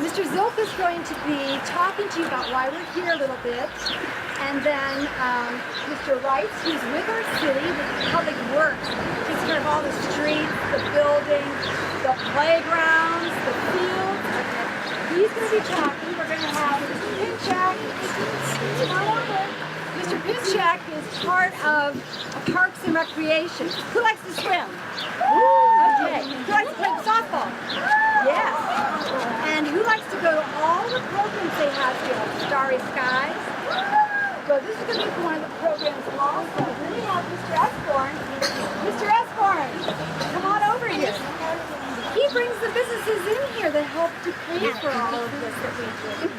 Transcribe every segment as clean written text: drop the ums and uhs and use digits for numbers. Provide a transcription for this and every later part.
Mr. Zilk is going to be talking to you about why we're here a little bit. And then Mr. Wright, who's with our city, with Public Works, takes care of all the streets, the buildings, the playgrounds, the fields. He's going to be talking. We're going to have Mr. Pinchak. Come on over. Mr. Pinchak is part of Parks and Recreation. Who likes to swim? Okay. Who likes to play softball? Yes. And who likes to go to all the programs they have here? Starry Skies. So this is going to be one of the programs also. Then we have Mr. Esborn. Mr. Esborn, come on over here. He brings the businesses in here that help to pay for all of this that we do.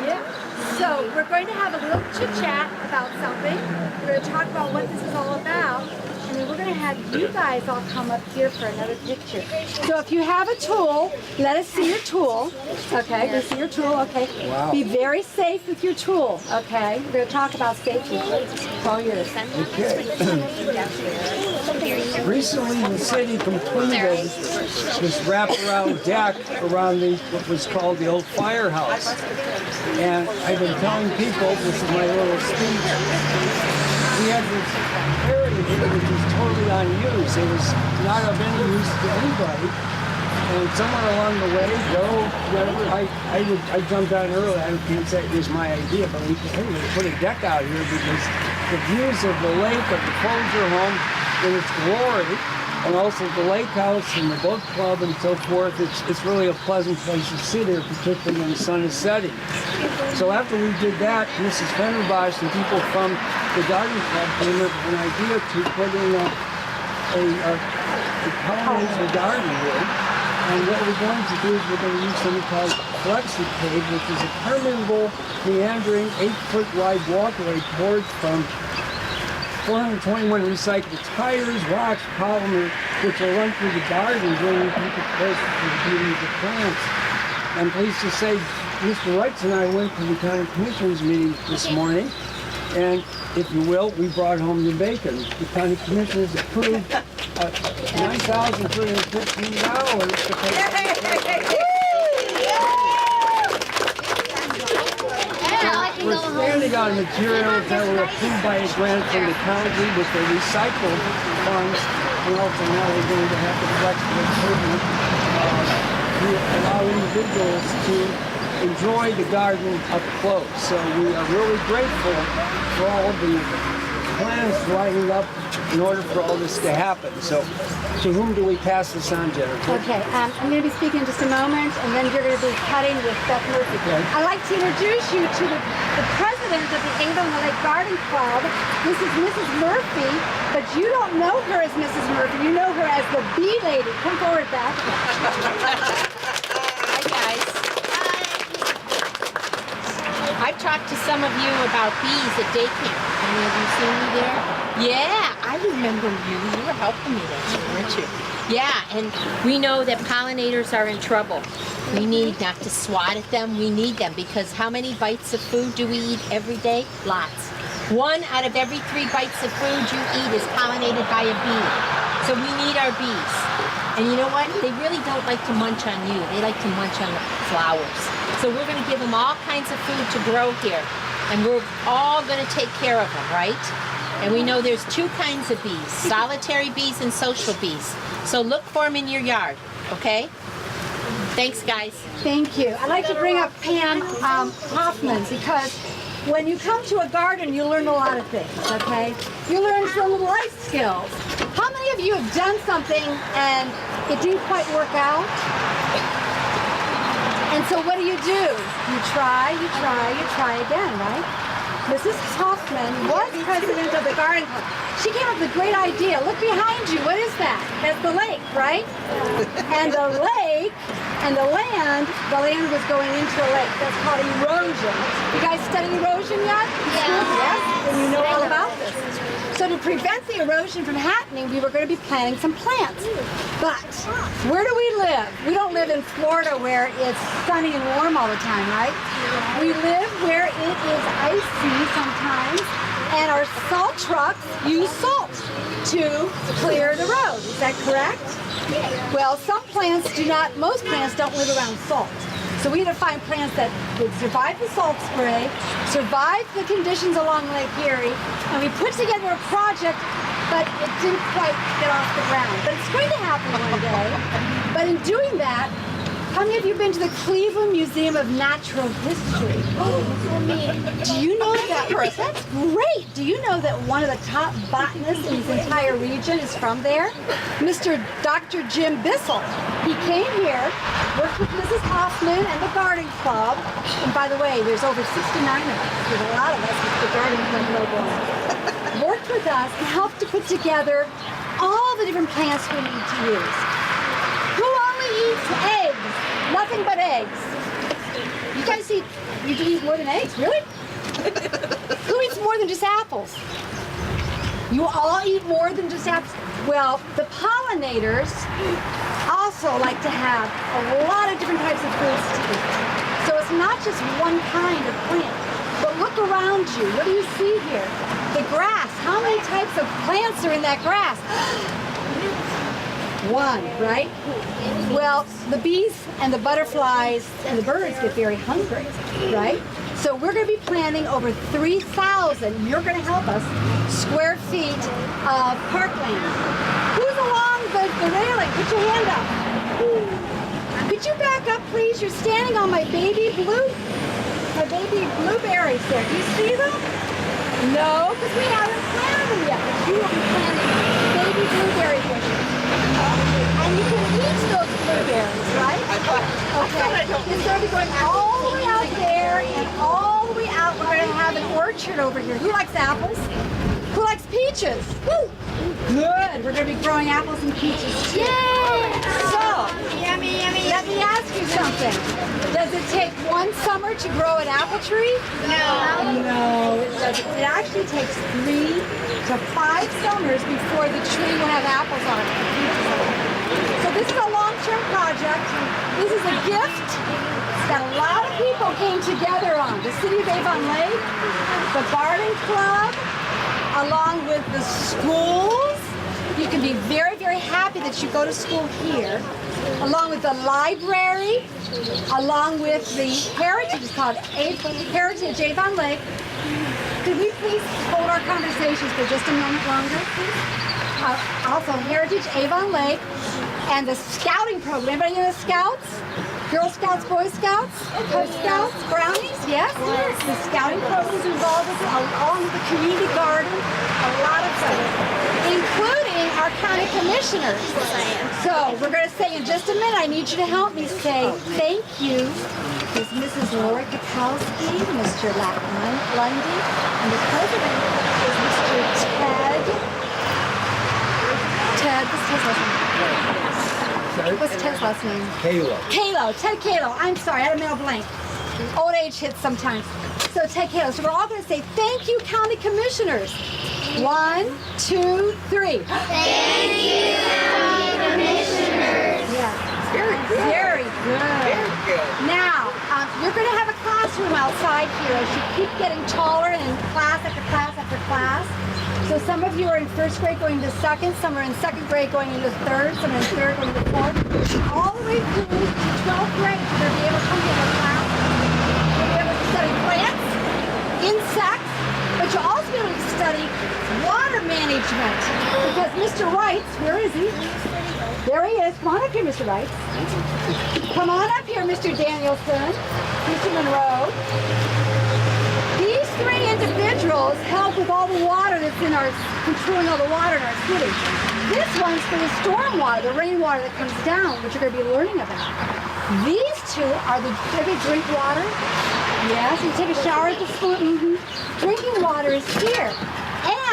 Yeah. So we're going to have a little chit-chat about something. We're going to talk about what this is all about. And then we're going to have you guys all come up here for another picture. So if you have a tool, let us see your tool. Okay, we see your tool, okay. Wow. Be very safe with your tool, okay. We're going to talk about safety. It's all yours. Okay. Recently the city completed this wraparound deck around what was called the Old Firehouse. And I've been telling people, this is my little speech, we had this area here which was totally unused. It was not of any use to anybody. And somewhere along the way, I jumped on early. I can't say it was my idea, but we put a deck out here because the views of the lake, of the Folger home in its glory, and also the lake house and the boat club and so forth, it's really a pleasant place to sit here, particularly when the sun is setting. So after we did that, Mrs. Fenderbosch and people from the garden club came up with an idea to put in a pollinator garden here. And what we're going to do is we're going to use something called flexi-pave, which is a permeable, meandering, 8-foot wide walkway poured from 421 recycled tires, rocks, polymer, which will run through the garden, bringing people closer to the beauty of the plants. I'm pleased to say Mr. Wright and I went to the county commissioners meeting this morning, and if you will, we brought home the bacon. The county commissioners approved $9,315 to pay. We're standing on materials that were approved by a grant from the county with the recycled funds, and also now we're going to have the flexible equipment to allow individuals to enjoy the garden up close. So we are really grateful for all the plans lining up in order for all this to happen. So to whom do we pass this on, Jennifer? Okay, I'm going to be speaking in just a moment, and then you're going to be cutting with Beth Murphy. Okay. I'd like to introduce you to the president of the Avon-on-the-Lake Garden Club. This is Mrs. Murphy, but you don't know her as Mrs. Murphy. You know her as the bee lady. Come forward, Beth. Hi, guys. I've talked to some of you about bees at day camp. Any of you seen me there? Yeah, I remember you. You were helping me there, weren't you? Yeah, and we know that pollinators are in trouble. We need not to swat at them. We need them because how many bites of food do we eat every day? Lots. 1 out of every 3 bites of food you eat is pollinated by a bee. So we need our bees. And you know what? They really don't like to munch on you. They like to munch on the flowers. So we're going to give them all kinds of food to grow here. And we're all going to take care of them, right? And we know there's 2 kinds of bees, solitary bees and social bees. So look for them in your yard, okay? Thanks, guys. Thank you. I'd like to bring up Pam Hoffman because when you come to a garden, you learn a lot of things, okay? You learn some life skills. How many of you have done something and it didn't quite work out? And so what do? You try again, right? Mrs. Hoffman was president of the garden club. She came up with a great idea. Look behind you. What is that? That's the lake, right? And the lake and the land was going into a lake. That's called erosion. You guys study erosion yet? Yeah. Yes? Then you know all about this. So to prevent the erosion from happening, we were going to be planting some plants. But where do we live? We don't live in Florida where it's sunny and warm all the time, right? We live where it is icy sometimes And our salt trucks use salt to clear the road. Is that correct? Well, some plants do not, most plants don't live around salt. So we had to find plants that would survive the salt spray, survive the conditions along Lake Erie, and we put together a project, but it didn't quite get off the ground. But it's going to happen one day. But in doing that, how many of you have been to the Cleveland Museum of Natural History? Do you know that? That's great. Do you know that one of the top botanists in this entire region is from there? Dr. Jim Bissell. He came here, worked with Mrs. Hoffman and the Garden Club. And by the way, there's over 69 of us. There's a lot of us with the Garden Club logo on. Worked with us and helped to put together all the different plants we need to use. Who only eats eggs? Nothing but eggs. You guys eat more than eggs, really? Who eats more than just apples? You all eat more than just apples? Well, the pollinators also like to have a lot of different types of foods to eat. So it's not just one kind of plant. But look around you. What do you see here? The grass. How many types of plants are in that grass? One, right? Well, the bees and the butterflies and the birds get very hungry, right? So we're going to be planting over 3,000, you're going to help us, square feet of parkland. Who's along the railing? Put your hand up. Could you back up, please? You're standing on my baby blueberries there. Do you see them? No, because we haven't planted them yet. But you will be planting baby blueberry bushes. And you can eat those blueberries, right? Okay. It's going to be going all the way out there and all the way out. We're going to have an orchard over here. Who likes apples? Who likes peaches? Woo! Good. We're going to be growing apples and peaches too. Yay! So, yummy, yummy. Let me ask you something. Does it take one summer to grow an apple tree? No. No, it doesn't. It actually takes 3 to 5 summers before the tree will have apples on it. So this is a long-term project. This is a gift that a lot of people came together on. The City of Avon-Lake, the Garden Club, along with the schools. You can be very, very happy that you go to school here, along with the library, along with the Heritage, it's called Heritage Avon-Lake. Could we please hold our conversations for just a moment longer, please? Also, Heritage Avon-Lake and the scouting program. Anybody know the Scouts? Girl Scouts, Boy Scouts, Cub Scouts, Brownies, yes? The scouting program is involved with it, along with the community garden, a lot of stuff, including our county commissioners. So we're going to say in just a minute, I need you to help me say thank you. There's Mrs. Lori Kapowski, Mr. Lundy, and the president is Mr. What's Ted's last name? Kalo. Ted Kalo. I'm sorry, I had a mental blank. Old age hits sometimes. So Ted Kalo. So we're all going to say thank you, county commissioners. 1, 2, 3. Thank you, county commissioners. Yeah. Very good. Now, you're going to have a classroom outside here as you keep getting taller and class after class after class. So some of you are in first grade going to second, some are in second grade going into third, some are in third going to fourth. All the way through to 12th grade, you're going to be able to come to a class. You'll be able to study plants, insects, but you'll also be able to study water management. Because Mr. Wrights, where is he? There he is. Come on up here, Mr. Wrights. Come on up here, Mr. Danielson, Mr. Monroe. These 3 individuals help with all the water that's in our, controlling all the water in our city. This one's for the storm water, the rainwater that comes down, which you're going to be learning about. These 2 are the, do they drink water? Yes, you take a shower at the spoon. Drinking water is here.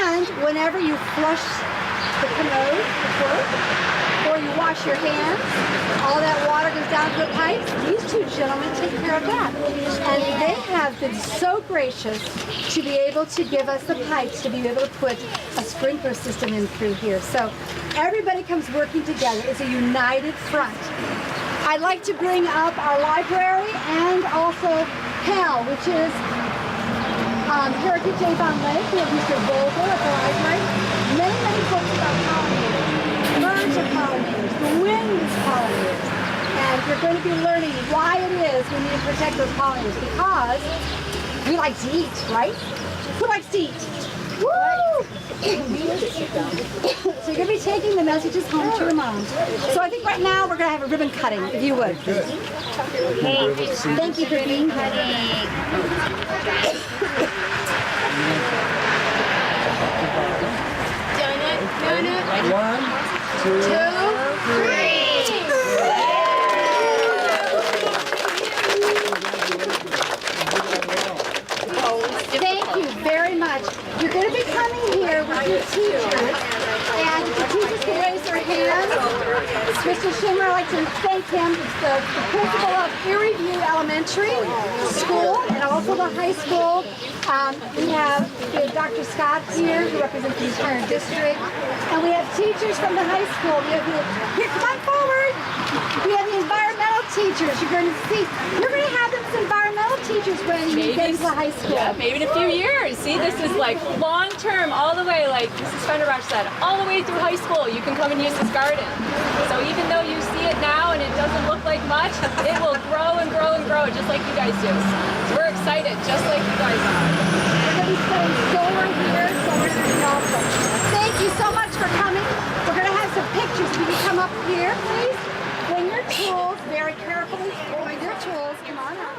And whenever you flush the commode, the toilet, or you wash your hands, all that water goes down to the pipes. These 2 gentlemen take care of that. And they have been so gracious to be able to give us the pipes to be able to put a sprinkler system in through here. So everybody comes working together. It's a united front. I'd like to bring up our library and also PAL, which is Heritage Avon-on-the-Lake. We have Mr. Vogel at the library. Many, many books about pollinators. Birds are pollinators. The wind is pollinators. And you're going to be learning why it is we need to protect those pollinators. Because we like to eat, right? Who likes to eat? Woo! So you're going to be taking the messages home to your moms. So I think right now we're going to have a ribbon cutting, if you would. Thank you for being here. Donut. 1, 2, 3. Thank you very much. You're going to be coming here with your teachers, and the teachers can raise their hands. Mr. Schimmer, I'd like to thank him. It's the principal of Erie View Elementary School and also the high school. We have Dr. Scott here, who represents the entire district, and we have teachers from the high school. We have here, come on forward. We have the environmental teachers. You're going to have them as environmental teachers when you get to the high school. Yeah, maybe in a few years. See, this is like long term, all the way, like Mrs. Fenderbach said, all the way through high school, you can come and use this garden. So even though you see it now and it doesn't look like much, it will grow and grow and grow, just like you guys do. So we're excited, just like you guys are. We're going to be studying solar here, solar energy also. Thank you so much for coming. We're going to have some pictures. Can you come up here, please? Bring your tools very carefully. Bring your tools. Come on up.